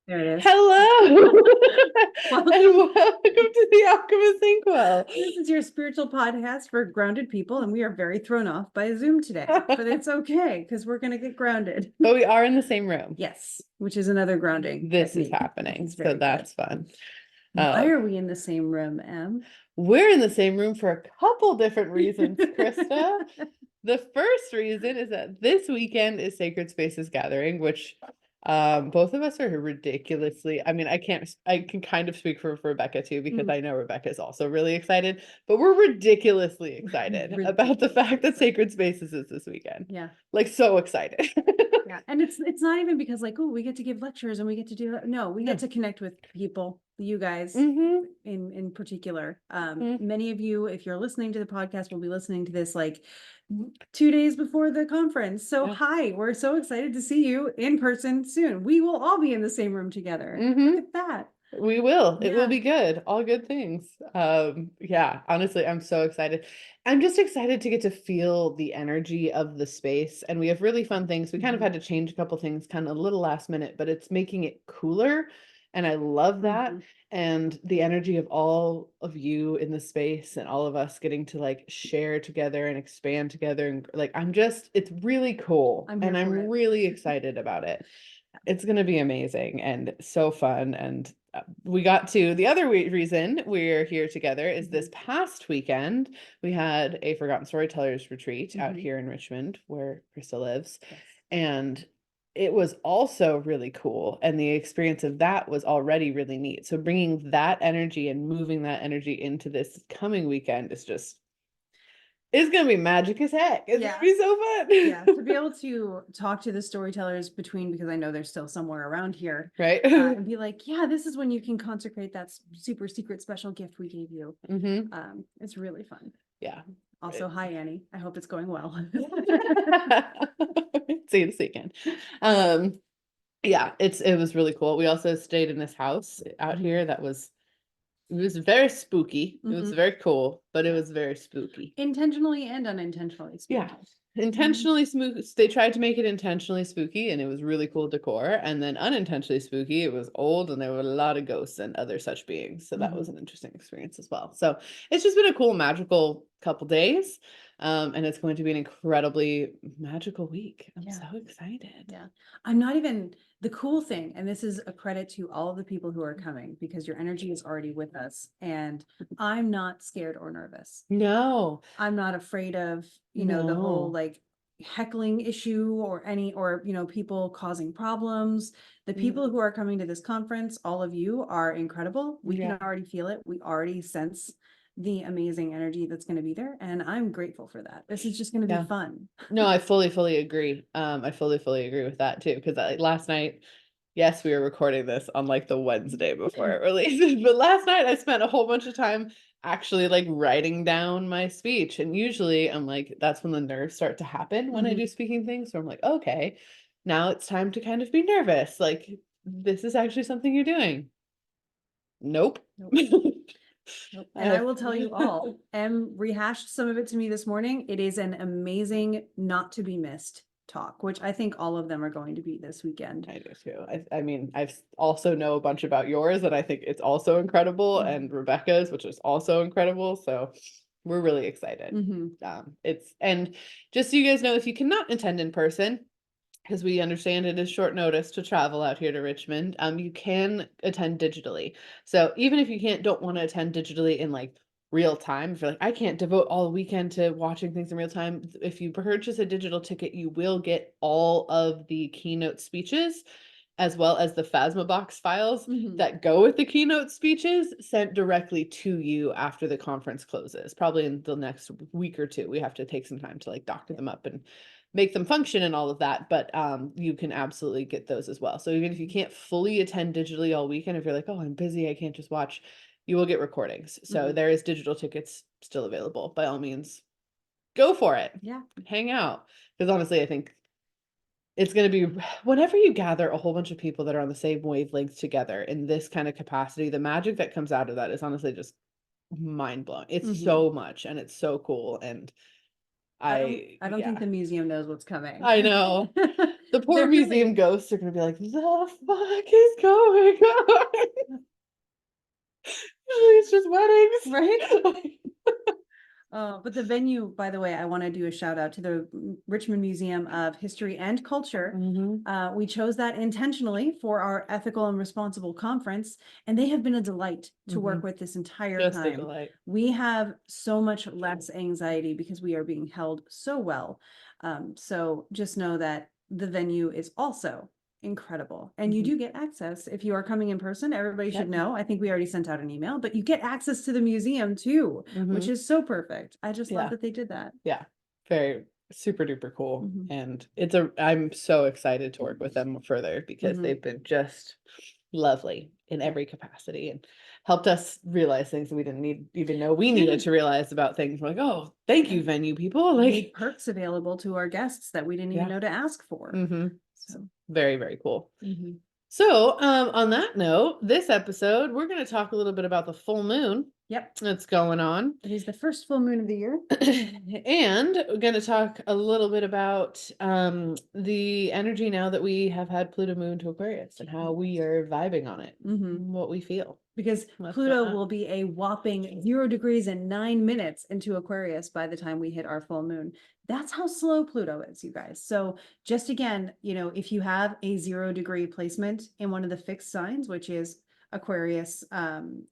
There it is. Hello Welcome. and welcome to the Alchemist Inkwell. This is your spiritual podcast for grounded people, and we are very thrown off by Zoom today, but it's okay because we're going to get grounded. But we are in the same room. Yes, which is another grounding. This is technique. happening, It's so very that's good. fun. Why are we in the same room, Em? We're in the same room for a couple different reasons, Krista. The first reason is that this weekend is Sacred Spaces Gathering, which both of us are ridiculously, I mean, I can kind of speak for Rebecca too, because I know Rebecca is also really excited, but we're ridiculously excited about the fact that Sacred Spaces is this weekend. Yeah. Like, so excited. Yeah. And it's not even because like, oh, we get to give lectures and we get to do that. No, we get to connect with people, you guys in particular. Many of you, if you're listening to the podcast, will be listening to this like 2 days before the conference. So hi, we're so excited to see you in person soon. We will all be in the same room together. Look at that. We will. It will Yeah. be good. All good things. Yeah, honestly, I'm so excited. I'm just excited to get to feel the energy of the space. And we have really fun things. We kind of had to change a couple things kind of a little last minute, but it's making it cooler. And I love that. And the energy of all of you in the space and all of us getting to like share together and expand together. And like, it's really cool. And I'm really excited about it. It's going to be amazing and so fun. And we got to the other reason we're here together is this past weekend, we had a Forgotten Storytellers retreat out here in Richmond, where Krista lives. Yes. And it was also really cool. And the experience of that was already really neat. So bringing that energy and moving that energy into this coming weekend is just, it's gonna be magic as heck. It's gonna be so fun. Yeah, to be able to talk to the storytellers between, because I know they're still somewhere around here, right? And be like, yeah, this is when you can consecrate that super secret special gift we gave you. It's really fun. Yeah. Also, hi Annie. I hope it's going well. See you this weekend. Yeah, it was really cool. We also stayed in this house out here that was, it was very spooky. It was very cool, but it was very spooky. Intentionally and unintentionally spooky. Yeah. Intentionally spooky. They tried to make it intentionally spooky and it was really cool decor. And then unintentionally spooky, it was old and there were a lot of ghosts and other such beings. So that was an interesting experience as well. So it's just been a cool, magical couple days. And it's going to be an incredibly magical week. I'm so excited. Yeah. I'm not even, the cool thing, and this is a credit to all of the people who are coming, because your energy is already with us. And I'm not scared or nervous. No. I'm not afraid of, the whole like heckling issue or people causing problems. The people who are coming to this conference, all of you are incredible. We can already feel it. We already sense the amazing energy that's going to be there. And I'm grateful for that. This is just going to be fun. No, I fully agree. I fully agree with that too. Because last night, yes, we were recording this on like the Wednesday before it releases, but last night I spent a whole bunch of time actually like writing down my speech. And usually I'm like, that's when the nerves start to happen when I do speaking things. So I'm like, okay, now it's time to kind of be nervous. Like, this is actually something you're doing. Nope. And I will tell you all, Em rehashed some of it to me this morning. It is an amazing, not to be missed talk, which I think all of them are going to be this weekend. I do too. I mean, I've also know a bunch about yours, and I think it's also incredible, and Rebecca's, which is also incredible. So we're really excited. And just so you guys know, if you cannot attend in person, because we understand it is short notice to travel out here to Richmond, you can attend digitally. So even if you don't want to attend digitally in like real time, if you're like, I can't devote all weekend to watching things in real time, if you purchase a digital ticket, you will get all of the keynote speeches as well as the Phasma box files that go with the keynote speeches sent directly to you after the conference closes, probably in the next week or two. We have to take some time to like doctor them up and make them function and all of that, but you can absolutely get those as well. So even if you can't fully attend digitally all weekend, if you're like, oh, I'm busy, I can't just watch, you will get recordings. So there is digital tickets still available. By all means, go for it. Yeah. Hang out. Because honestly, I think it's going to be, whenever you gather a whole bunch of people that are on the same wavelength together in this kind of capacity, the magic that comes out of that is honestly just mind blowing. It's so much and it's so cool. And I don't think the museum knows what's coming. I know. The poor They're museum really- ghosts are gonna be like, the fuck is going on? Usually it's just weddings. Right? But the venue, by the way, I want to do a shout out to the Richmond Museum of History and Culture. We chose that intentionally for our ethical and responsible conference, and they have been a delight to work with this entire Just a time. delight. We have so much less anxiety because we are being held so well. So just know that the venue is also incredible, and you do get access if you are coming in person. Everybody should know. I think we already sent out an email, but you get access to the museum too, which is so perfect. I just love that they did that. Yeah, very super duper cool. And I'm so excited to work with them further because they've been just lovely in every capacity and helped us realize things that we didn't even know we needed to realize about things. We're like, oh, thank you, venue people. Like, made perks available to our guests that we didn't even know to ask for. So very, very cool. So, on that note, this episode, we're going to talk a little bit about the full moon. That's going on. It is the first full moon of the year. And we're going to talk a little bit about the energy now that we have had Pluto moon to Aquarius and how we are vibing on it, what we feel. Because Pluto will be a whopping 0 degrees and 9 minutes into Aquarius by the time we hit our full moon. That's how slow Pluto is, you guys. So just again, if you have a 0 degree placement in one of the fixed signs, which is Aquarius,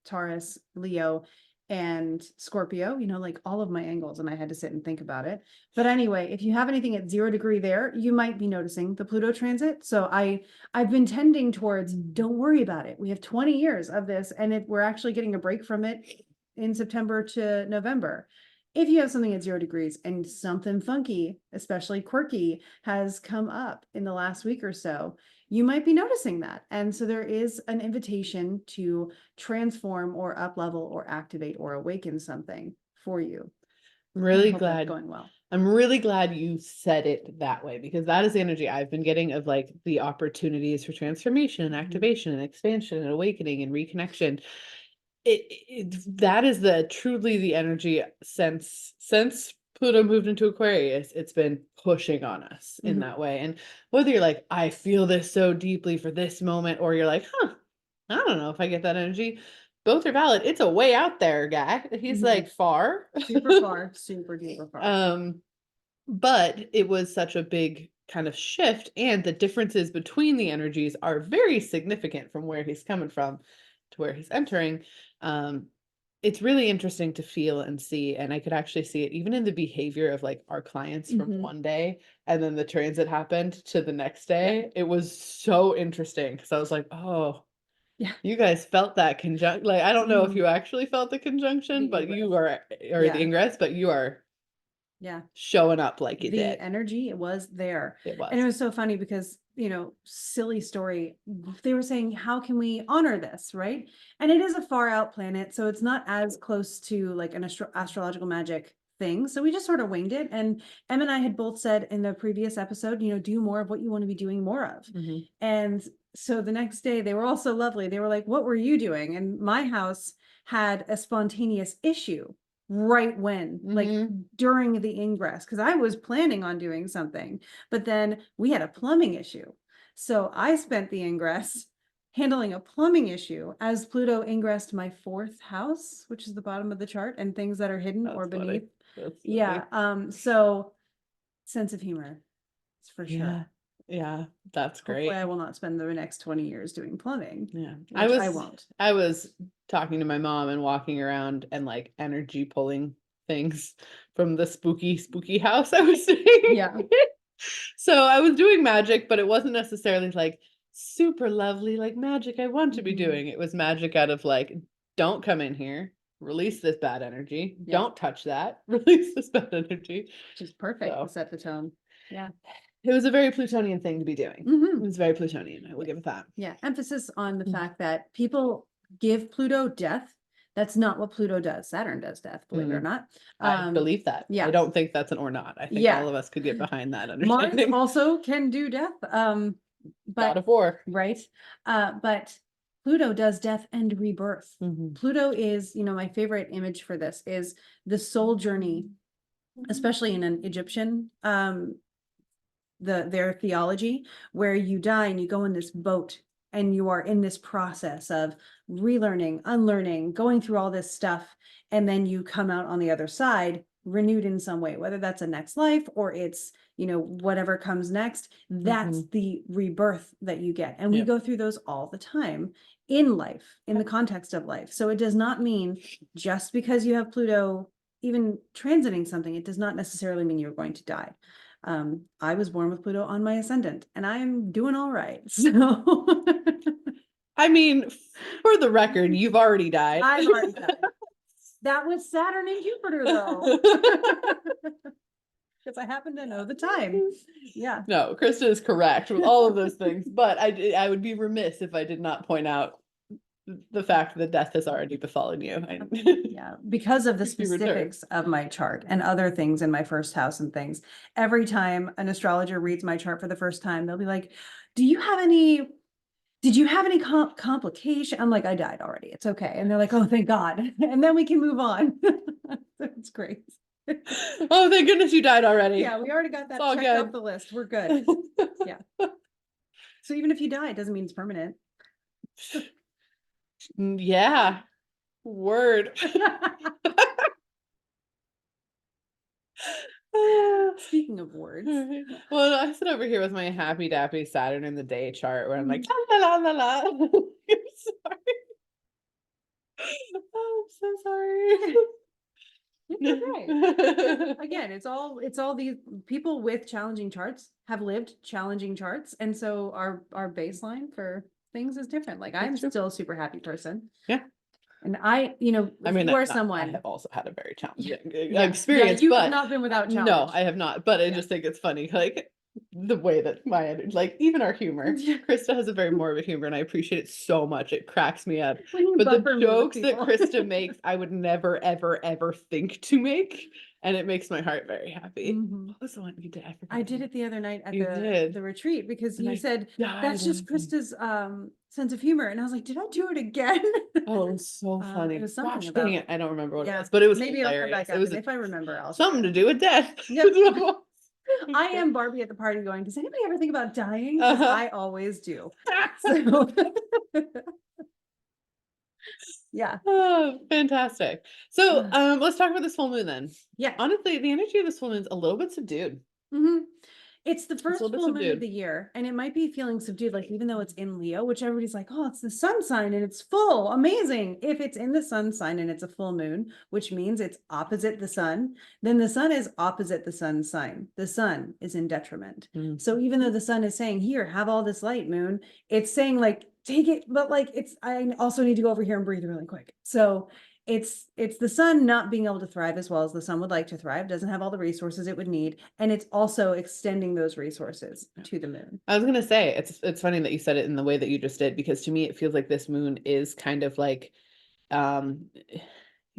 Taurus, Leo, and Scorpio, like all of my angles, and I had to sit and think about it. But anyway, if you have anything at 0 degree there, you might be noticing the Pluto transit. So I've been tending towards, don't worry about it. We have 20 years of this, and we're actually getting a break from it in September to November. If you have something at 0 degrees and something funky, especially quirky, has come up in the last week or so, you might be noticing that. And so there is an invitation to transform or up level or activate or awaken something for you. I'm really glad going well. I'm really glad you said it that way, because that is the energy I've been getting of like the opportunities for transformation and activation and expansion and awakening and reconnection. That is truly the energy since Pluto moved into Aquarius. It's been pushing on us in that way. And whether you're like, I feel this so deeply for this moment, or you're like, I don't know if I get that energy. Both are valid. It's a way out there, guy. He's like far. Super far, super duper far. But it was such a big kind of shift, and the differences between the energies are very significant from where he's coming from to where he's entering. It's really interesting to feel and see, and I could actually see it even in the behavior of like our clients from one day, and then the transit happened to the next day. It was so interesting because I was like, oh, you guys felt that conjunction. Like, I don't know if you actually felt the conjunction, but you are, or the ingress, but you are showing up like you did. The energy, it was there. It was. And it was so funny because, silly story, they were saying, how can we honor this, right? And it is a far out planet, so it's not as close to like an astrological magic thing. So we just sort of winged it. And Em and I had both said in the previous episode, do more of what you want to be doing more of. And so the next day they were all so lovely. They were like, what were you doing? And my house had a spontaneous issue right when, like during the ingress, because I was planning on doing something, but then we had a plumbing issue. So I spent the ingress handling a plumbing issue as Pluto ingressed my 4th house, which is the bottom of the chart, and things that are hidden or beneath. So sense of humor, for sure. Yeah, that's great. Hopefully I will not spend the next 20 years doing plumbing. Yeah, I won't. I was talking to my mom and walking around and like energy pulling things from the spooky house I was doing. So I was doing magic, but it wasn't necessarily like super lovely like magic I want to be doing. It was magic out of like, don't come in here, release this bad energy. Don't touch that. Release this bad energy. Which is perfect to set the tone. Yeah. It was a very Plutonian thing to be doing. It was very Plutonian. I will give it that. Yeah. Emphasis on the fact that people give Pluto death. That's not what Pluto does. Saturn does death, believe it or not. I believe that. I don't think that's an or not. I think all of us could get behind that understanding. Mars also can do death. But God of War. Right. But Pluto does death and rebirth. Pluto is, my favorite image for this is the soul journey, especially in an Egyptian their theology, where you die and you go in this boat and you are in this process of relearning, unlearning, going through all this stuff, and then you come out on the other side renewed in some way, whether that's a next life or it's, whatever comes next. That's the rebirth that you get. And we go through those all the time in life, in the context of life. So it does not mean just because you have Pluto even transiting something, it does not necessarily mean you're going to die. I was born with Pluto on my ascendant and I'm doing all right. So I mean, for the record, you've already died. I've already died. That was Saturn and Jupiter though. Because I happen to know the time. Yeah. No, Krista is correct with all of those things, but I would be remiss if I did not point out the fact that death has already befallen you. Yeah, because of the specifics of my chart and other things in my first house and things. Every time an astrologer reads my chart for the first time, they'll be like, did you have any complication? I'm like, I died already. It's okay. And they're like, oh, thank God. And then we can move on. It's great. Oh, thank goodness you died already. Yeah, we already got that checked off the list. We're good. Yeah. So even if you die, it doesn't mean it's permanent. Yeah. Word. Speaking of words. Well, I sit over here with my happy dappy Saturn in the day chart where I'm like, la la la la. I'm sorry. Oh, I'm so sorry. Okay. Again, it's all these people with challenging charts have lived challenging charts. And so our baseline for things is different. Like I'm still a super happy person. Yeah. And I have also had a very challenging experience. You've but not been without challenge. No, I have not. But I just think it's funny, like the way that even our humor. Krista has a very morbid humor, and I appreciate it so much. It cracks me up. But the jokes that Krista makes, I would never, ever, ever think to make. And it makes my heart very happy. What was the one you did? I did it the other night at the retreat because you said that's just Krista's sense of humor. And I was like, did I do it again? Oh, it was so funny. It was something Gosh, about dang it. I don't remember what it was, but it was maybe hilarious. It'll come back up. It was if I remember, I'll something to do with death. Yep. I am Barbie at the party going, does anybody ever think about dying? Because I always do. So yeah. Oh, fantastic. So let's talk about this full moon then. Yeah. Honestly, the energy of this full moon is a little bit subdued. It's the first full moon of the year, and it might be feeling subdued, like even though it's in Leo, which everybody's like, oh, it's the sun sign and it's full, amazing. If it's in the sun sign and it's a full moon, which means it's opposite the sun, then the sun is opposite the sun sign. The sun is in detriment. So even though the sun is saying, here, have all this light, moon, it's saying like, take it, but like I also need to go over here and breathe really quick. So it's the sun not being able to thrive as well as the sun would like to thrive, doesn't have all the resources it would need, and it's also extending those resources to the moon. I was gonna say it's funny that you said it in the way that you just did, because to me it feels like this moon is kind of like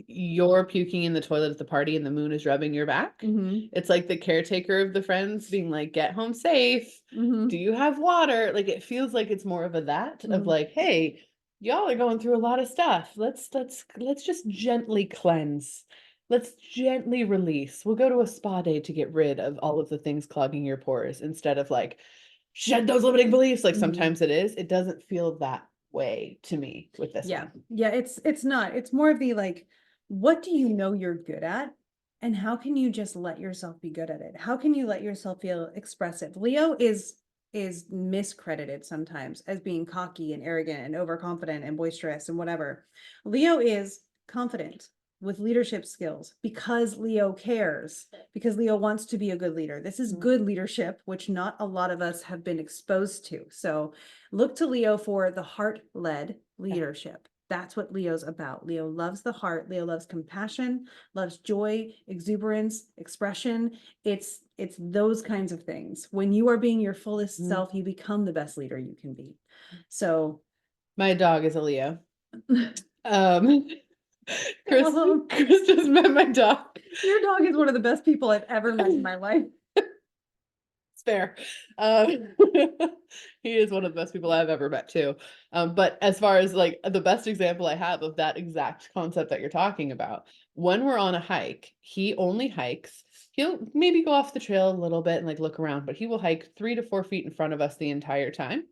you're puking in the toilet at the party and the moon is rubbing your back. It's like the caretaker of the friends being like, get home safe. Do you have water? Like it feels like it's more of of like, hey, y'all are going through a lot of stuff. Let's just gently cleanse. Let's gently release. We'll go to a spa day to get rid of all of the things clogging your pores instead of like shed those limiting beliefs. Like sometimes it is. It doesn't feel that way to me with this one. Yeah, it's not. It's more of the like, what do you know you're good at? And how can you just let yourself be good at it? How can you let yourself feel expressive? Leo is miscredited sometimes as being cocky and arrogant and overconfident and boisterous and whatever. Leo is confident with leadership skills because Leo cares, because Leo wants to be a good leader. This is good leadership, which not a lot of us have been exposed to. So look to Leo for the heart-led leadership. That's what Leo's about. Leo loves the heart. Leo loves compassion, loves joy, exuberance, expression. It's those kinds of things. When you are being your fullest self, you become the best leader you can be. So my dog is a Leo. Chris just met my dog. Your dog is one of the best people I've ever met in my life. It's fair. He is one of the best people I've ever met too. But as far as like the best example I have of that exact concept that you're talking about when we're on a hike, he only hikes. He'll maybe go off the trail a little bit and like look around, but he will hike 3 to 4 feet in front of us the entire time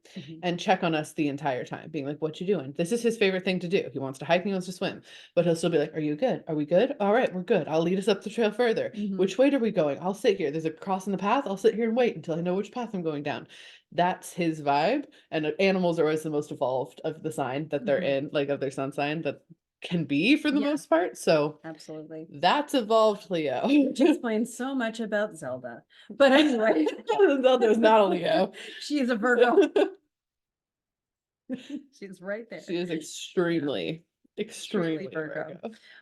and check on us the entire time, being like, what you doing? This is his favorite thing to do. He wants to hike, he wants to swim, but he'll still be like, are you good? Are we good? All right, we're good. I'll lead us up the trail further. Which way are we going? I'll sit here. There's a cross in the path. I'll sit here and wait until I know which path I'm going down. That's his vibe. And animals are always the most evolved of the sign that they're in, like of their sun sign that can be for the most part. So absolutely. that's evolved Leo. Which explains so much about Zelda. But anyway, Zelda's not a Leo. She is a Virgo. She's right there. She is extremely Virgo.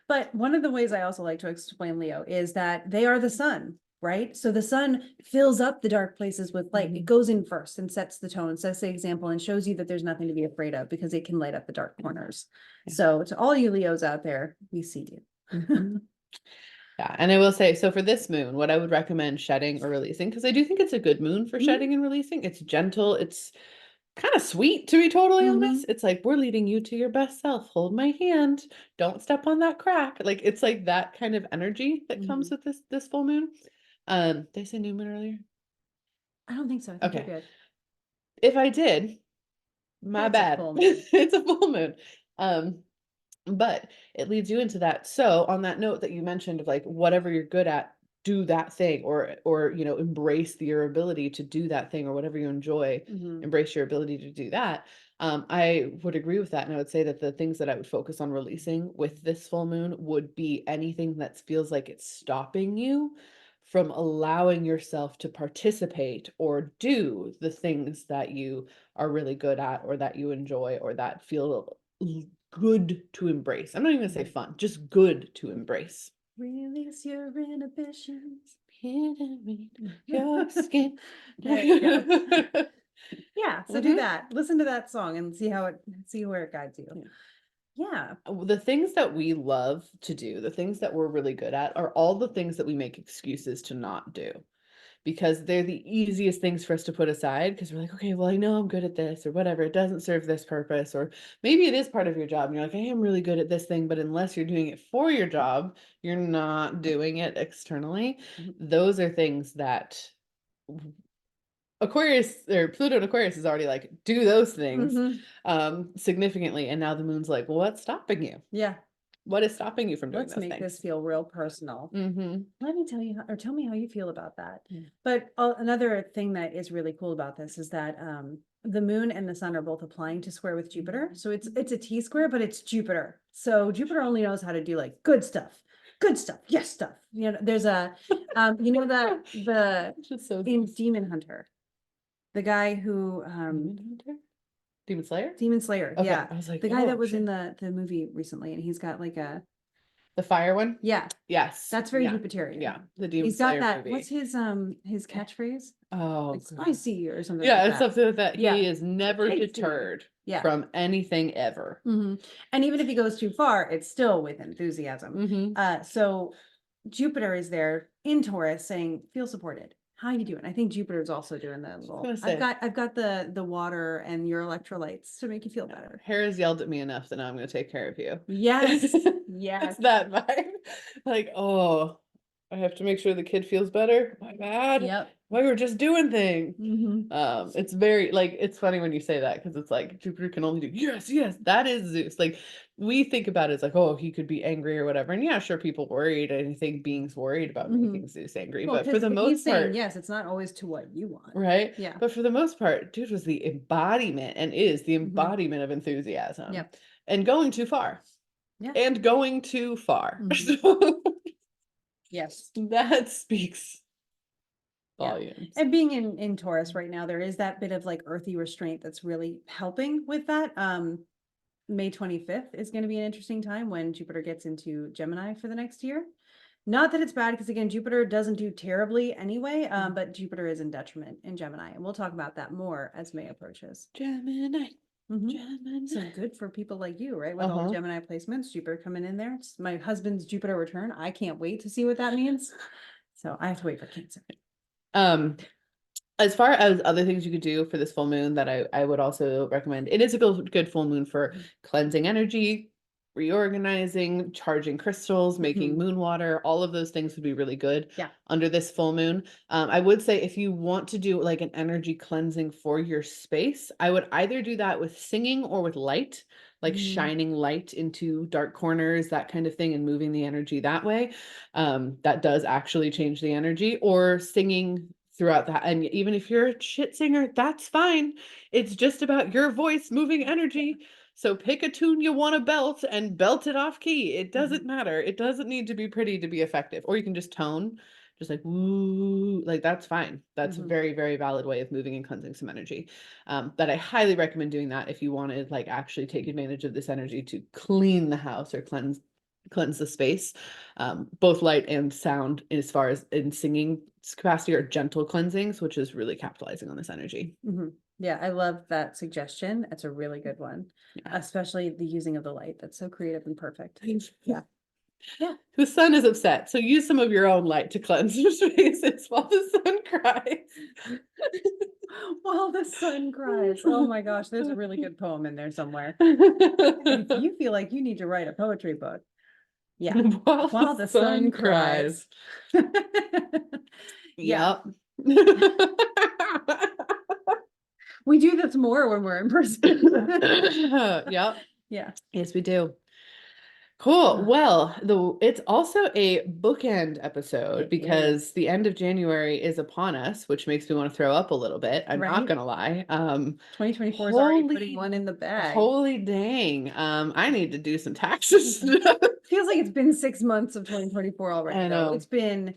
But one of the ways I also like to explain Leo is that they are the sun, right? So the sun fills up the dark places with light. It goes in first and sets the tone, sets the example, and shows you that there's nothing to be afraid of because it can light up the dark corners. So to all you Leos out there, we see you. Yeah, and I will say, so for this moon, what I would recommend shedding or releasing, because I do think it's a good moon for shedding and releasing. It's gentle. It's kind of sweet, to be totally honest. It's like, we're leading you to your best self. Hold my hand. Don't step on that crack. Like, it's like that kind of energy that comes with this full moon. Did I say new moon earlier? I don't think so. I think you're good. If I did, my bad. It's a full moon. But it leads you into that. So on that note that you mentioned of like, whatever you're good at, do that thing, or you know, embrace your ability to do that thing, or whatever you enjoy, embrace your ability to do that. I would agree with that. And I would say that the things that I would focus on releasing with this full moon would be anything that feels like it's stopping you from allowing yourself to participate or do the things that you are really good at, or that you enjoy, or that feel good to embrace. I'm not even gonna say fun, just good to embrace. Release your inhibitions. Your skin. Yeah, so do that. Listen to that song and see where it guides you. Yeah. The things that we love to do, the things that we're really good at, are all the things that we make excuses to not do, because they're the easiest things for us to put aside, because we're like, okay, well, I know I'm good at this, or whatever, it doesn't serve this purpose, or maybe it is part of your job and you're like, I am really good at this thing, but unless you're doing it for your job, you're not doing it externally. Those are things that Aquarius, or Pluto and Aquarius, is already like, do those things significantly, and now the moon's like, well, what's stopping you? Yeah. What is stopping you from doing Let's those make things? this feel real personal. Let me tell you, or tell me how you feel about that. But another thing that is really cool about this is that the moon and the sun are both applying to square with Jupiter. So it's a T square, but it's Jupiter. So Jupiter only knows how to do like good stuff, yes stuff. You know, there's a you know that in Demon Hunter, the guy who Demon Slayer? Demon Slayer, Okay. yeah. I was like, the guy that was in the movie recently, and he's got like the fire one? Yeah. Yes. That's very Jupiterian. Yeah. The Demon He's Slayer got that. movie. What's his catchphrase? Oh, Like spicy or something yeah, like it's that. something like that. Yeah. He is never Tasty. deterred Yeah. from anything ever. And even if he goes too far, it's still with enthusiasm. So Jupiter is there in Taurus saying, feel supported. How you doing? I think Jupiter's also doing that little. I've got the water and your electrolytes to make you feel better. Harris yelled at me enough that now I'm going to take care of you. Yes. Yes. It's that vibe. Like, oh, I have to make sure the kid feels better. My bad. Yep. We were just doing things. It's very like, it's funny when you say that, because it's like Jupiter can only do yes, that is Zeus. Like, we think about it as like, oh, he could be angry or whatever, and yeah, sure, people worried. I think beings worried about making Zeus angry, but for the most part, saying yes, it's not always to what you want, right? Yeah, but for the most part, dude was the embodiment, and is the embodiment of enthusiasm. Yep. And going too far. Yeah. And going too far. Yes. That speaks volumes. And being in Taurus right now, there is that bit of like earthy restraint that's really helping with that. May 25th is going to be an interesting time when Jupiter gets into Gemini for the next year. Not that it's bad, because again, Jupiter doesn't do terribly anyway, but Jupiter is in detriment in Gemini, and we'll talk about that more as May approaches. Gemini. Gemini. So good for people like you, right? With all the Gemini placements, Jupiter coming in there. It's my husband's Jupiter return. I can't wait to see what that means. So I have to wait for Cancer. As far as other things you could do for this full moon that I would also recommend, it is a good full moon for cleansing energy, reorganizing, charging crystals, making moon water, all of those things would be really good under this full moon. I would say if you want to do like an energy cleansing for your space, I would either do that with singing or with light, like shining light into dark corners, that kind of thing, and moving the energy that way. That does actually change the energy, or singing throughout that. And even if you're a shit singer, that's fine. It's just about your voice moving energy. So pick a tune you want to belt and belt it off key. It doesn't matter. It doesn't need to be pretty to be effective. Or you can just tone, just like woo, like that's fine. That's a very, very valid way of moving and cleansing some energy. That I highly recommend doing that if you want to like actually take advantage of this energy to clean the house or cleanse the space. Both light and sound, as far as in singing capacity, are gentle cleansings, which is really capitalizing on this energy. Yeah, I love that suggestion. It's a really good one, especially the using of the light. That's so creative and perfect. Yeah. Yeah. The sun is upset, so use some of your own light to cleanse your spaces while the sun cries. While the sun cries. Oh my gosh, there's a really good poem in there somewhere. If you feel like you need to write a poetry book, while the sun cries. Yep. We do this more when we're in person. Yep. Yeah. Yes, we do. Cool. Well, it's also a bookend episode because the end of January is upon us, which makes me want to throw up a little bit. I'm not gonna lie. 2024 is already putting one in the bag. Holy dang. I need to do some taxes. Feels like it's been 6 months of 2024 already. I know. It's been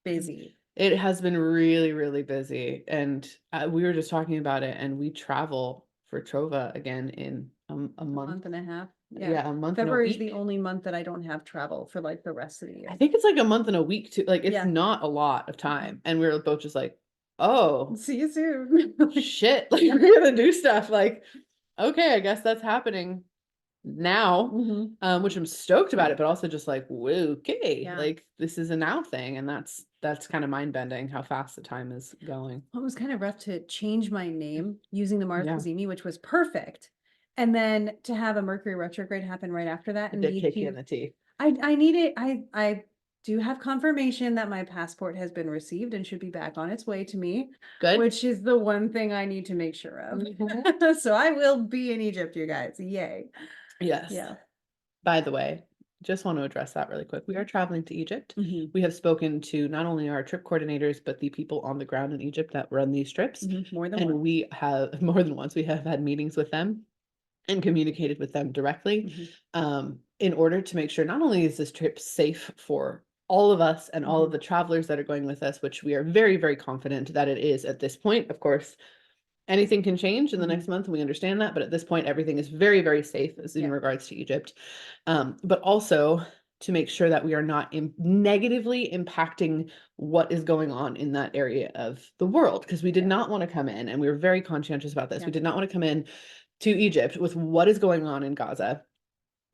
busy. It has been really, really busy. And we were just talking about it, and we travel for Trova again in a month and a half. Yeah, a month. February is the only month that I don't have travel for like the rest of the year. I think it's like a month and a week too. Like it's not a lot of time. And we were both just like, oh, see you soon. Shit. Like we're gonna do stuff. Like, okay, I guess that's happening now. Which I'm stoked about it, but also just like, whoa, okay, like this is a now thing. And that's kind of mind bending how fast the time is going. Well, it was kind of rough to change my name using the Mars Cazimi, which was perfect. And then to have a Mercury retrograde happen right after that and kick you in the teeth. I need it. I do have confirmation that my passport has been received and should be back on its way to me. Good. Which is the one thing I need to make sure of. So I will be in Egypt, you guys. Yay. Yes. Yeah. By the way, just want to address that really quick. We are traveling to Egypt. We have spoken to not only our trip coordinators, but the people on the ground in Egypt that run these trips. More than once. We have more than once. We have had meetings with them and communicated with them directly in order to make sure not only is this trip safe for all of us and all of the travelers that are going with us, which we are very, very confident that it is at this point. Of course, anything can change in the next month, and we understand that, but at this point, everything is very, very safe as in regards to Egypt. But also to make sure that we are not negatively impacting what is going on in that area of the world, because we did not want to come in, and we were very conscientious about this. We did not want to come in to Egypt with what is going on in Gaza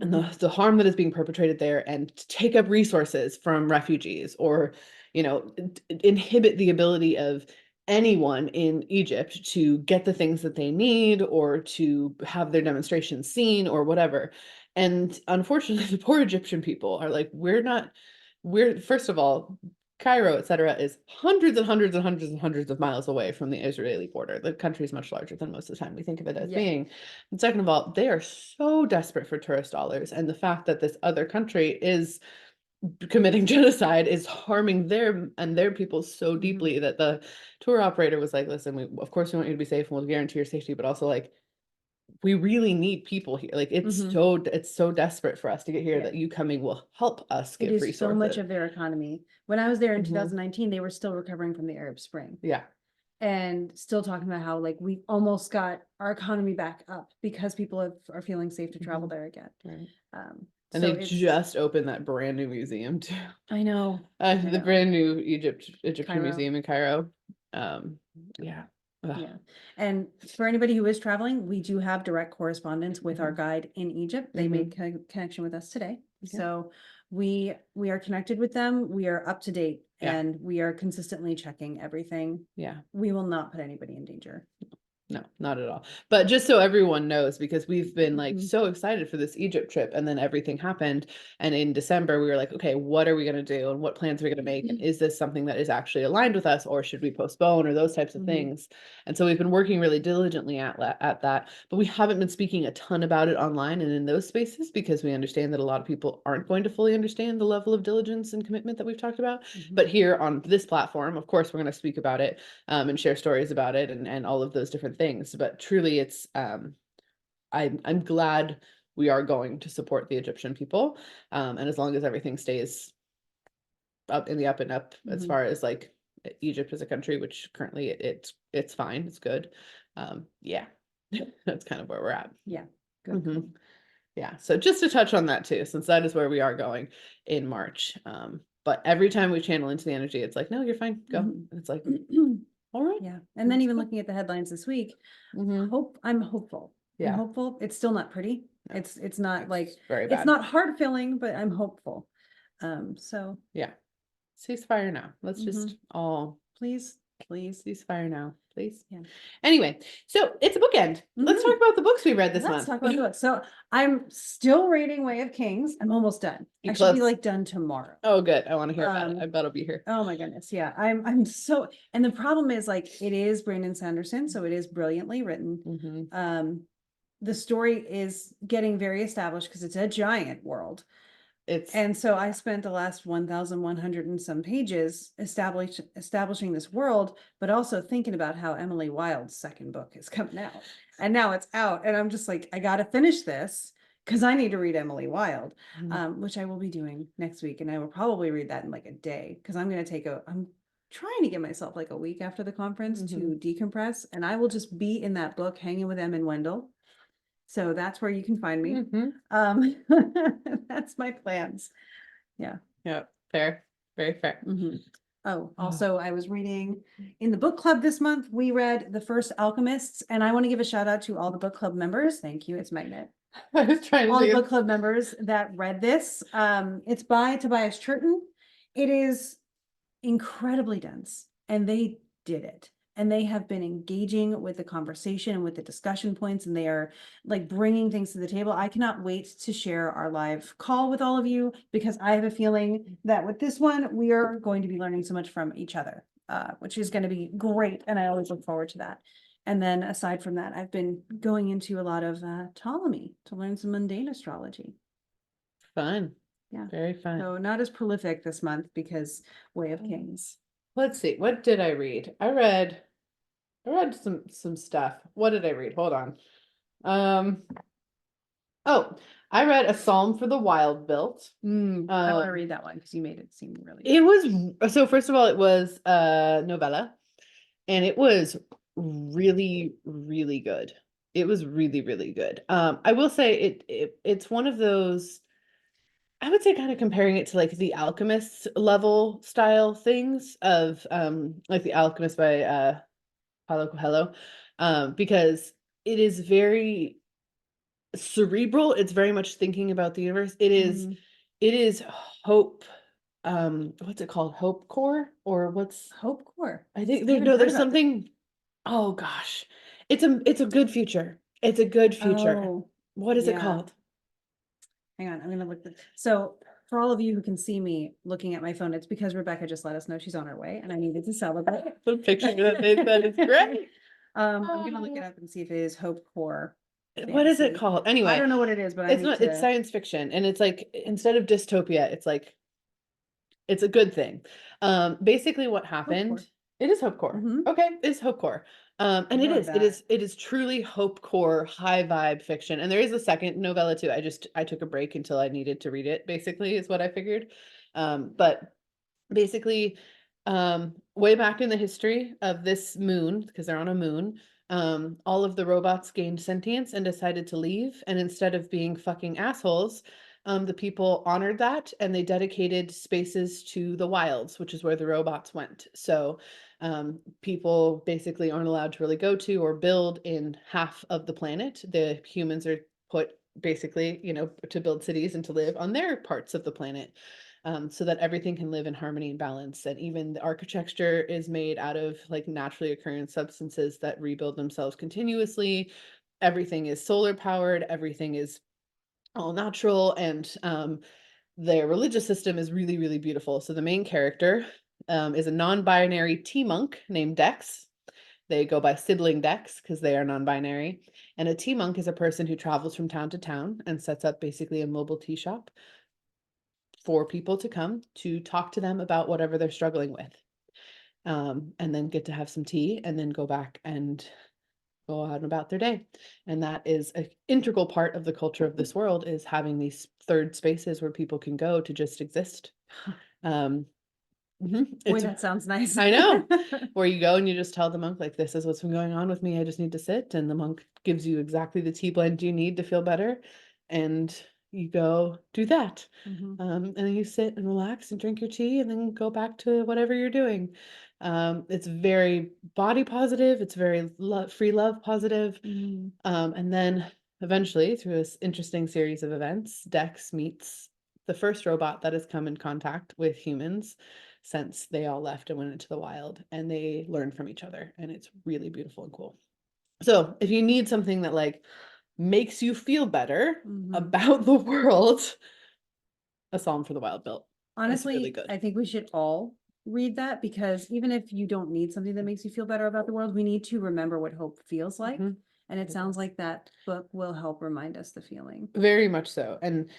and the harm that is being perpetrated there, and to take up resources from refugees, or, you know, inhibit the ability of anyone in Egypt to get the things that they need, or to have their demonstrations seen, or whatever. And unfortunately, the poor Egyptian people are like, we're first of all, Cairo, etc., is hundreds and hundreds and hundreds and hundreds of miles away from the Israeli border. The country is much larger than most of the time we think of it as being. And second of all, they are so desperate for tourist dollars. And the fact that this other country is committing genocide is harming their people so deeply that the tour operator was like, listen, of course we want you to be safe and we'll guarantee your safety, but also like, we really need people here. Like it's so desperate for us to get here that you coming will help us get resources. So much of their economy. When I was there in 2019, they were still recovering from the Arab Spring. Yeah. And still talking about how like we almost got our economy back up because people are feeling safe to travel there again. Right. So And they just opened that brand new museum too. I know. The brand new Egyptian Cairo. museum in Cairo. Yeah. And for anybody who is traveling, we do have direct correspondence with our guide in Egypt. They made connection with us today. So we are connected with them. We are up to date and we are consistently checking everything. Yeah. We will not put anybody in danger. No, not at all. But just so everyone knows, because we've been like Mhm. so excited for this Egypt trip, and then everything happened. And in December, we were like, okay, what are we going to do? And what plans are we going to make? And is this something that is actually aligned with us, or should we postpone, or those types of Mhm. things? And so we've been working really diligently at that, but we haven't been speaking a ton about it online and in those spaces, because we understand that a lot of people aren't going to fully understand the level of diligence and commitment that we've talked about. Mhm. But here on this platform, of course, we're going to speak about it, and share stories about it, and all of those different things. But truly, it's I'm glad we are going to support the Egyptian people, and as long as everything stays up in the up and up, as Mhm. far as like Egypt as a country, which currently it's fine, it's good. Yeah, that's kind of where we're at. Yeah. Good. Mhm. Cool. Yeah, so just to touch on that too, since that is where we are going in March. But every time we channel into the energy, it's like, no, you're fine, go. Mhm. And it's like, all right. Yeah. And then let's even go. looking at the headlines this week, Mhm. I'm hopeful. I'm Yeah, hopeful. It's still not pretty. no, It's not like, it's very it's bad. not heart filling, but I'm hopeful. So Yeah, ceasefire now. Let's Mhm. just all please, please. ceasefire now, please. Yeah. Anyway, so it's a bookend. Let's talk Mhm. about the books we read this Let's month. talk about the book. So I'm still reading Way of Kings. I'm almost done. You I should be close? like done tomorrow. Oh, good. I want to hear about it. I Um, bet I'll be here. Oh my goodness. Yeah. I'm so, and the problem is like, it is Brandon Sanderson, so it is brilliantly written. Mhm. The story is getting very established because it's a giant world. It's And so I spent the last 1,100 and some pages establishing this world, but also thinking about how Emily Wilde's second book is coming out. And now it's out. And I'm just like, I got to finish this because I need to read Emily Wilde, which I will be doing next week. And I will probably read that in like a day because I'm going to I'm trying to give myself like a week after the conference to decompress. And I will just be in that book hanging with Em and Wendell. So that's where you can find me. Um, that's my plans. Yeah. Yeah, fair, very fair. Oh, also, I was reading in the book club this month. We read the first Alchemists, and I want to give a shout out to all the book club members. Thank you. It's Magnet. I was trying to All the think book club members that read this. It's by Tobias Churton. It is incredibly dense, and they did it. And they have been engaging with the conversation and with the discussion points, and they are like bringing things to the table. I cannot wait to share our live call with all of you because I have a feeling that with this one, we are going to be learning so much from each other, which is going to be great. And I always look forward to that. And then aside from that, I've been going into a lot of Ptolemy to learn some mundane astrology. Fun. Yeah. Very fun. So not as prolific this month because Way of Kings. Let's see. What did I read? I read some stuff. What did I read? Hold on. Oh, I read A Psalm for the Wild Built. I want to Um, read that one because you made it seem really It was, so first of all, it was a novella, and it was really, really good. It was really, really good. I will say it's one of those, I would say, kind of comparing it to like the Alchemists level style things of like the Alchemist by Paulo Coelho, because it is very cerebral. It's very much thinking about the universe. It is hope. What's it called? Hopecore, or what's Hopecore. I think I haven't heard there's about this. something. Oh gosh, it's a good future. It's a good future. Oh, What is it yeah. called? Hang on, I'm gonna look. So for all of you who can see me looking at my phone, it's because Rebecca just let us know she's on her way, and I needed to celebrate. The picture that they said is great. I'm gonna look it up and see if it is Hopecore. What is it Fantasy. called? I Anyway, don't know what it is, but I it's need not. It's to. science fiction, and it's like instead of dystopia, it's like it's a good thing. Basically what happened, Hopecore. it is Hopecore. Mhm. Okay, it's Hopecore. And More of it is truly Hopecore high vibe fiction. And there is a second novella too. I took a break until I needed to read it, basically, is what I figured. But basically, way back in the history of this moon, because they're on a moon, all of the robots gained sentience and decided to leave. And instead of being fucking assholes, the people honored that, and they dedicated spaces to the wilds, which is where the robots went. So people basically aren't allowed to really go to or build in half of the planet. The humans are put basically, to build cities and to live on their parts of the planet. so that everything can live in harmony and balance. And even the architecture is made out of like naturally occurring substances that rebuild themselves continuously. Everything is solar powered, everything is all natural, and their religious system is really, really beautiful. So the main character is a non-binary tea monk named Dex. They go by sibling Dex because they are non-binary. And a tea monk is a person who travels from town to town and sets up basically a mobile tea shop for people to come to talk to them about whatever they're struggling with. And then get to have some tea and then go back and go out about their day. And that is an integral part of the culture of this world, is having these third spaces where people can go to just exist. Boy, that sounds nice. I know. Where you go and you just tell the monk, like, this is what's been going on with me. I just need to sit. And the monk gives you exactly the tea blend you need to feel better. And you go do that. And then you sit and relax and drink your tea and then go back to whatever you're doing. It's very body positive. It's very free love positive. And then eventually, through this interesting series of events, Dex meets the first robot that has come in contact with humans since they all left and went into the wild, and they learn from each other, and it's really beautiful and cool. So if you need something that like makes you feel better about the world, A Psalm for the Wild Built. Honestly, really good. I think we should all read that, because even if you don't need something that makes you feel better about the world, we need to remember what hope feels like. And it sounds like that book will help remind us the feeling. Very much so. And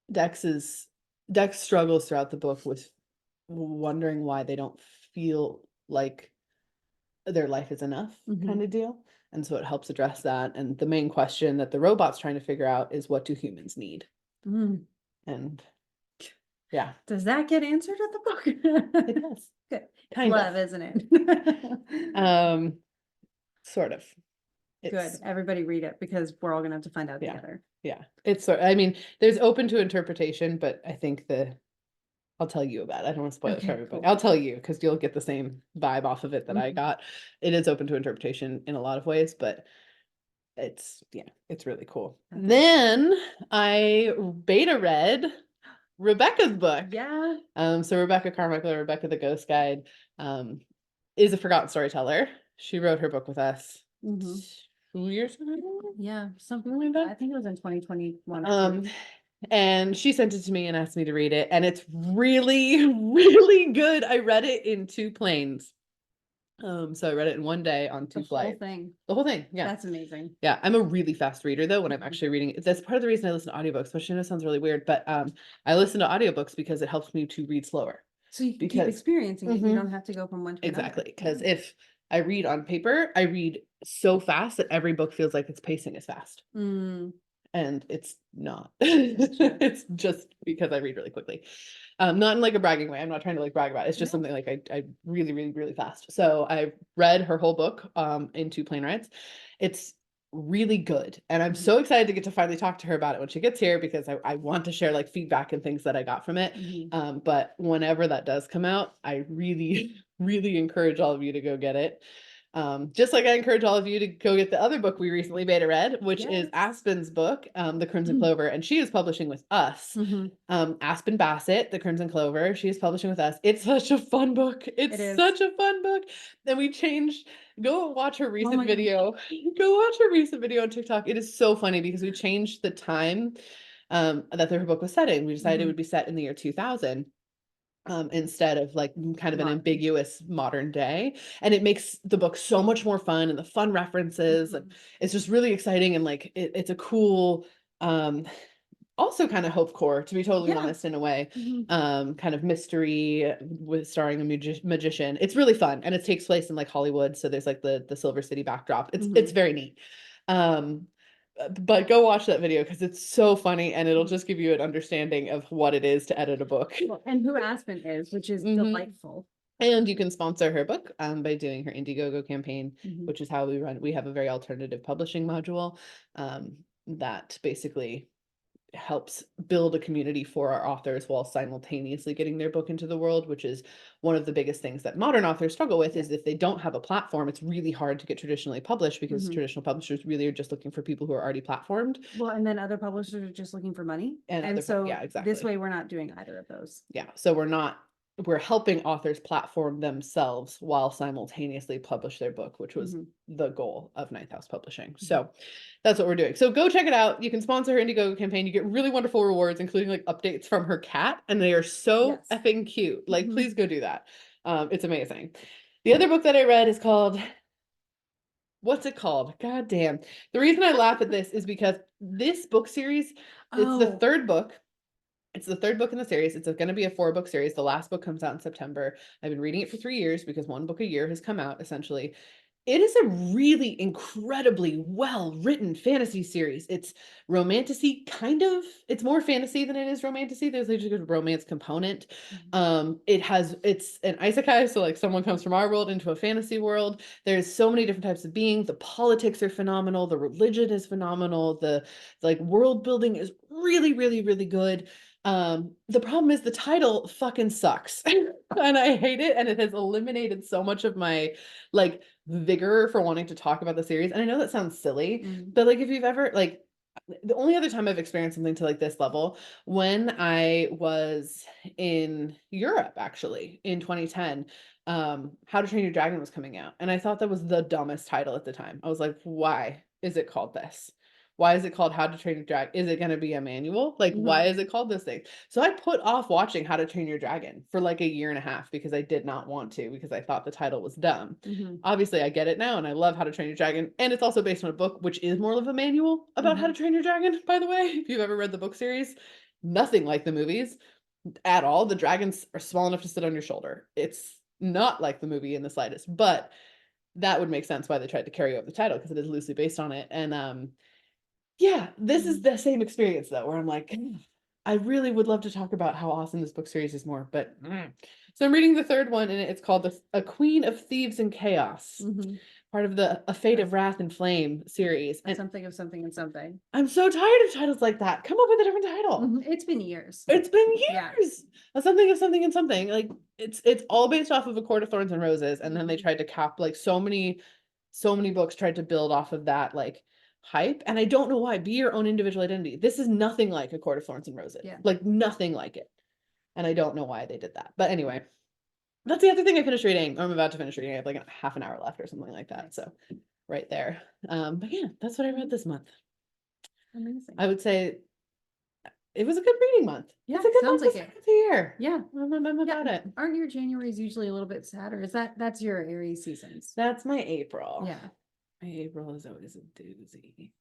Dex struggles throughout the book with wondering why they don't feel like their life is enough, kind of deal. And so it helps address that. And the main question that the robot's trying to figure out is, what do humans need? And yeah. Does that get answered in the book? It does. Good. Kind Love, of. isn't it? Sort of. Good. Everybody read it, because we're all gonna have to find out together. Yeah. It's I mean, there's open to interpretation, but I think I'll tell you about it. I don't want to spoil it for everybody. Cool. I'll tell you, because you'll get the same vibe off of it that I got. It is open to interpretation in a lot of ways, but it's really cool. Then I beta read Rebecca's book. Yeah. So Rebecca Carmichael, Rebecca the Ghost Guide, is a forgotten storyteller. She wrote her book with us 2 years ago. Yeah, something like that. I think it was in 2021. And she sent it to me and asked me to read it, and it's really, really good. I read it in 2 planes. So I read it in 1 day on 2 flights. The whole thing. Yeah. That's amazing. Yeah. I'm a really fast reader though, when I'm actually reading it. That's part of the reason I listen to audiobooks, which I know sounds really weird, but I listen to audiobooks because it helps me to read slower. So you can keep experiencing it. You don't have to go from one to another. Exactly. Because if I read on paper, I read so fast that every book feels like its pacing is fast. And it's not. It's just because I read really quickly. Not in like a bragging way. I'm not trying to like brag about it. It's just something like I really, really, really fast. So I read her whole book in 2 plane rides. It's really good. And I'm so excited to get to finally talk to her about it when she gets here, because I want to share like feedback and things that I got from it. But whenever that does come out, I really, really encourage all of you to go get it. Just like I encourage all of you to go get the other book we recently beta read, which is Aspen's book, The Crimson Clover, and she is publishing with us. Aspen Bassett, The Crimson Clover, she is publishing with us. It's such a fun book. It's such a fun book. Then we changed, go watch her recent video. Go watch her recent video on TikTok. It is so funny because we changed the time that her book was set in. We decided it would be set in the year 2000. Instead of like kind of an ambiguous modern day, and it makes the book so much more fun, and the fun references, and it's just really exciting, and like it's a cool also kind of Hopecore, to be totally honest, in a way. Kind of mystery with starring a magician. It's really fun, and it takes place in like Hollywood, so there's like the Silver City backdrop. It's very neat. But go watch that video because it's so funny, and it'll just give you an understanding of what it is to edit a book. And who Aspen is, which is delightful. And you can sponsor her book by doing her Indiegogo campaign, which is how we run. We have a very alternative publishing module that basically helps build a community for our authors while simultaneously getting their book into the world, which is one of the biggest things that modern authors struggle with, is if they don't have a platform, it's really hard to get traditionally published, because traditional publishers really are just looking for people who are already platformed. Well, and then other publishers are just looking for money. And so yeah, exactly. this way we're not doing either of those. Yeah. So we're helping authors platform themselves while simultaneously publish their book, which was the goal of Ninth House Publishing. So that's what we're doing. So go check it out. You can sponsor her Indiegogo campaign. You get really wonderful rewards, including like updates from her cat, and they are so effing cute. Like, please go do that. It's amazing. The other book that I read is called, what's it called? God damn. The reason I laugh at this is because this book series, it's the third book. It's the third book in the series. It's going to be a 4-book series. The last book comes out in September. I've been reading it for 3 years because 1 book a year has come out, essentially. It is a really incredibly well-written fantasy series. It's romantasy, kind of. It's more fantasy than it is romantasy. There's a good romance component. It's an isekai, so like someone comes from our world into a fantasy world. There's so many different types of beings. The politics are phenomenal. The religion is phenomenal. The like world building is really, really, really good. The problem is the title fucking sucks and I hate it, and it has eliminated so much of my like vigor for wanting to talk about the series. And I know that sounds silly, but like if you've ever like, the only other time I've experienced something to like this level, when I was in Europe actually in 2010, How to Train Your Dragon was coming out, and I thought that was the dumbest title at the time. I was like, why is it called this? Why is it called How to Train Your Dragon? Is it going to be a manual? Like, why is it called this thing? So I put off watching How to Train Your Dragon for like a year and a half because I did not want to, because I thought the title was dumb. Obviously, I get it now, and I love How to Train Your Dragon. And it's also based on a book, which is more of a manual about how to train your dragon, by the way. If you've ever read the book series, nothing like the movies at all. The dragons are small enough to sit on your shoulder. It's not like the movie in the slightest, but that would make sense why they tried to carry over the title, because it is loosely based on it. And yeah, this is the same experience though, where I'm like, I really would love to talk about how awesome this book series is more, but so I'm reading the third one, and it's called A Queen of Thieves and Chaos, part of the A Fate of Wrath and Flame series. And something of something and something. I'm so tired of titles like that. Come up with a different title. It's been years. It's been years. A something of something and something. Like it's all based off of A Court of Thorns and Roses, and then they tried to cap like so many books tried to build off of that like hype, and I don't know why. Be your own individual identity. This is nothing like A Court of Thorns and Roses. Like nothing like it. And I don't know why they did that. But anyway, that's the other thing I finished reading. I'm about to finish reading. I have like a half an hour left or something like that. So right there. But yeah, that's what I read this month. Amazing. I would say it was a good reading month. Yeah, it's a good sounds month like it. of the year. Yeah. I'm about it. Aren't your Januaries usually a little bit sadder? Is that's your Aries seasons? That's my April. Yeah. My April is always a doozy.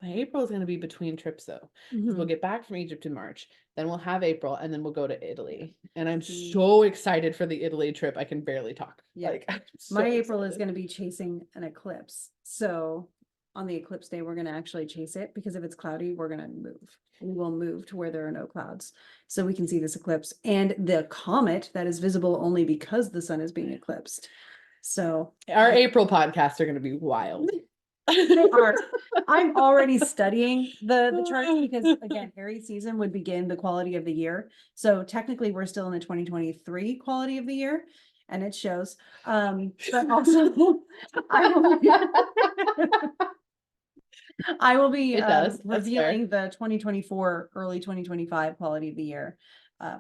My April is going to be between trips though, because we'll get back from Egypt in March, then we'll have April, and then we'll go to Italy. And I'm so excited for the Italy trip. I can barely talk. Yeah. Like, my April is going to be chasing an eclipse. So on the eclipse day, we're going to actually chase it, because if it's cloudy, we're going to move. We will move to where there are no clouds, so we can see this eclipse and the comet that is visible only because the sun is being eclipsed. So our April podcasts are going to be wild. They are. I'm already studying the charts, because again, Aries season would begin the quality of the year. So technically we're still in the 2023 quality of the year, and it shows. But also I will be revealing the 2024, early 2025 quality of the year,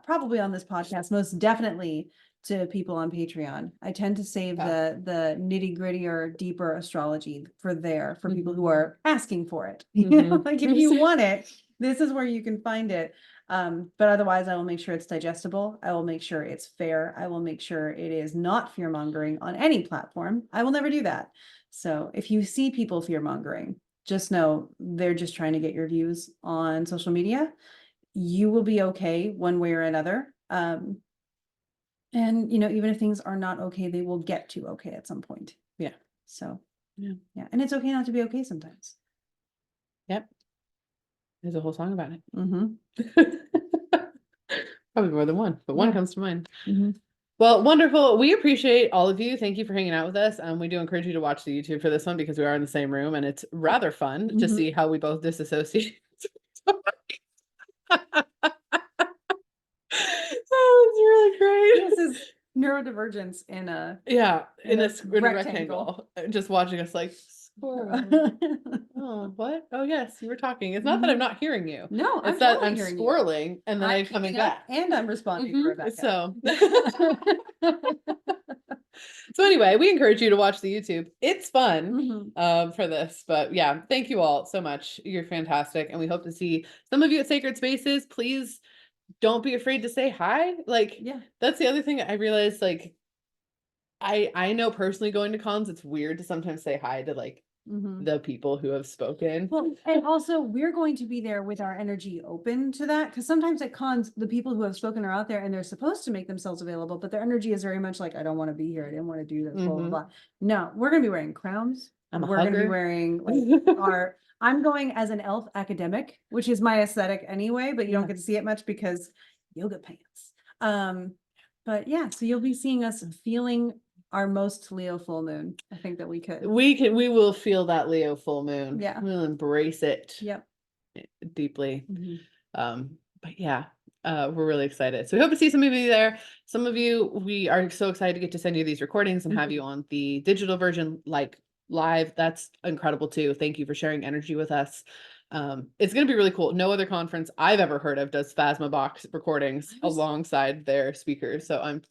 probably on this podcast, most definitely to people on Patreon. I tend to save the nitty gritty or deeper astrology for people who are asking for it. You know, like if you want it, this is where you can find it. But otherwise I will make sure it's digestible. I will make sure it's fair. I will make sure it is not fear mongering on any platform. I will never do that. So if you see people fear mongering, just know they're just trying to get your views on social media. You will be okay one way or another. And, you know, even if things are not okay, they will get to okay at some point. Yeah. So, yeah. And it's okay not to be okay sometimes. Yep. There's a whole song about it. Mm-hmm. Probably more than one, but one comes to mind. Mm-hmm. Well, wonderful. We appreciate all of you. Thank you for hanging out with us. We do encourage you to watch the YouTube for this one, because we are in the same room, and it's rather fun to see how we both disassociate. Oh, it's really great. This is neurodivergence in a Yeah, in a a rectangle. Just watching us like squirrel. Oh, what? Oh, yes, you were talking. It's not that I'm not hearing you. No, I'm It's that totally I'm hearing you. squirreling and then I'm I'm coming keeping up back. and I'm responding to Rebecca. So so anyway, we encourage you to watch the YouTube. It's fun for this, but yeah, thank you all so much. You're fantastic, and we hope to see some of you at Sacred Spaces. Please don't be afraid to say hi. Like, Yeah. that's the other thing I realized. Like, I know personally going to cons, it's weird to sometimes say hi to like the people who have spoken. Well, and also we're going to be there with our energy open to that, because sometimes at cons, the people who have spoken are out there and they're supposed to make themselves available, but their energy is very much like, I don't want to be here. I didn't want to do this, blah, blah, blah. No, we're going to be wearing crowns. I'm a We're going to be hugger. wearing like I'm going as an elf academic, which is my aesthetic anyway, but you don't get to see it much because yoga pants. But yeah, so you'll be seeing us feeling our most Leo full moon. I think that we could. We will feel that Leo full moon. Yeah. We'll embrace it. Yep. Deeply. But yeah, we're really excited. So we hope to see some of you there. Some of you, we are so excited to get to send you these recordings and have you on the digital version, like live. That's incredible too. Thank you for sharing energy with us. It's going to be really cool. No other conference I've ever heard of does Phasma Box recordings alongside their speakers. So I'm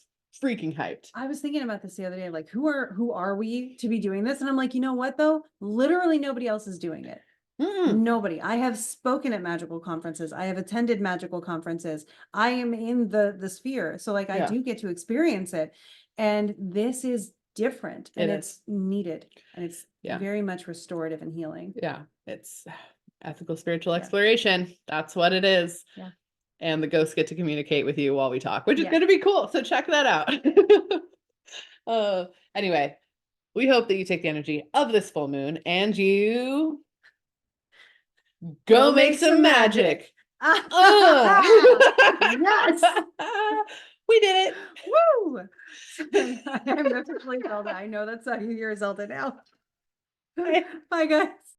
freaking hyped. I was thinking about this the other day, like who are we to be doing this? And I'm like, you know what though? Literally nobody else is doing it. Nobody. I have spoken at magical conferences. I have attended magical conferences. I am in the sphere. So like I do get to experience it. And this is different and it's needed. And it's very much restorative and healing. Yeah. It's ethical spiritual exploration. That's what it is. Yeah. And the ghosts get to communicate with you while we talk, which is going to be cool. So check that out. Anyway, we hope that you take the energy of this full moon and you go make some magic. Yes. We did it. Woo. I'm officially Zelda. I know that's how you hear Zelda now. Bye guys.